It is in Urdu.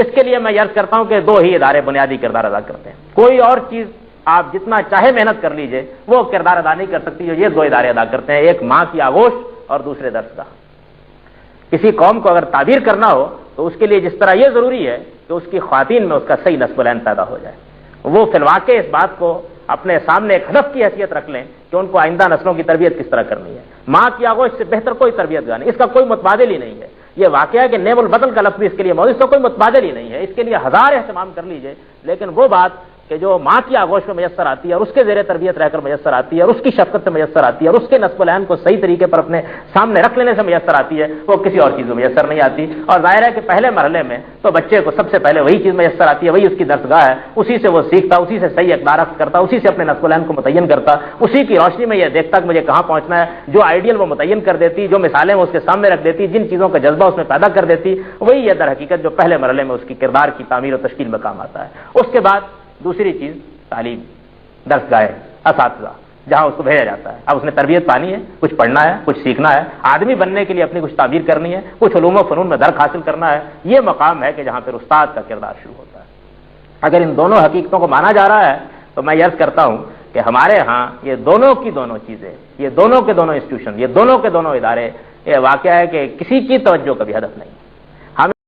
اس کے لیے میں عرض کرتا ہوں کہ دو ہی ادارے بنیادی کردار ادا کرتے ہیں، کوئی اور چیز آپ جتنا چاہے محنت کر لیجئے وہ کردار ادا نہیں کر سکتی جو یہ دو ادارے ادا کرتے ہیں، ایک ماں کی آغوش اور دوسرے درسگاہ۔ کسی قوم کو اگر تعبیر کرنا ہو تو اس کے لیے جس طرح یہ ضروری ہے کہ اس کی خواتین میں اس کا صحیح نسب العین پیدا ہو جائے، وہ فی الواقع اس بات کو اپنے سامنے ایک ہدف کی حیثیت رکھ لیں کہ ان کو آئندہ نسلوں کی تربیت کس طرح کرنی ہے۔ ماں کی آغوش سے بہتر کوئی تربیت گاہ نہیں، اس کا کوئی متبادل ہی نہیں ہے۔ یہ واقعہ ہے کہ نیم البدل کا لفظ اس کے لیے موجود، اس کا کوئی متبادل ہی نہیں ہے، اس کے لیے ہزار اہتمام کر لیجئے، لیکن وہ بات کہ جو ماں کی آغوش میں میسر آتی ہے اور اس کے زیر تربیت رہ کر میسر آتی ہے اور اس کی شفقت سے میسر آتی ہے اور اس کے نسب العین کو صحیح طریقے پر اپنے سامنے رکھ لینے سے میسر آتی ہے، وہ کسی اور چیز میں میسر نہیں آتی۔ اور ظاہر ہے کہ پہلے مرحلے میں تو بچے کو سب سے پہلے وہی چیز میسر آتی ہے، وہی اس کی درسگاہ ہے، اسی سے وہ سیکھتا، اسی سے صحیح اقدار اخذ کرتا، اسی سے اپنے نسب العین کو متعین کرتا، اسی کی روشنی میں یہ دیکھتا کہ مجھے کہاں پہنچنا ہے، جو آئیڈیل وہ متعین کر دیتی، جو مثالیں وہ اس کے سامنے رکھ دیتی، جن چیزوں کا جذبہ اس میں پیدا کر دیتی، وہی یہ در حقیقت جو پہلے مرحلے میں اس کی کردار کی تعمیر و تشکیل میں کام آتا ہے۔ اس کے بعد دوسری چیز تعلیم، درسگاہ، اساتذہ، جہاں اس کو بھیجا جاتا ہے۔ اب اس نے تربیت پانی ہے، کچھ پڑھنا ہے، کچھ سیکھنا ہے، آدمی بننے کے لیے اپنی کچھ تعبیر کرنی ہے، کچھ علوم و فنون میں درک حاصل کرنا ہے، یہ مقام ہے کہ جہاں پھر استاد کا کردار شروع ہوتا ہے۔ اگر ان دونوں حقیقتوں کو مانا جا رہا ہے تو میں عرض کرتا ہوں کہ ہمارے ہاں یہ دونوں کی دونوں چیزیں، یہ دونوں کے دونوں انسٹیٹیوشن، یہ دونوں کے دونوں ادارے، یہ واقعہ ہے کہ کسی کی توجہ کا بھی ہدف نہیں۔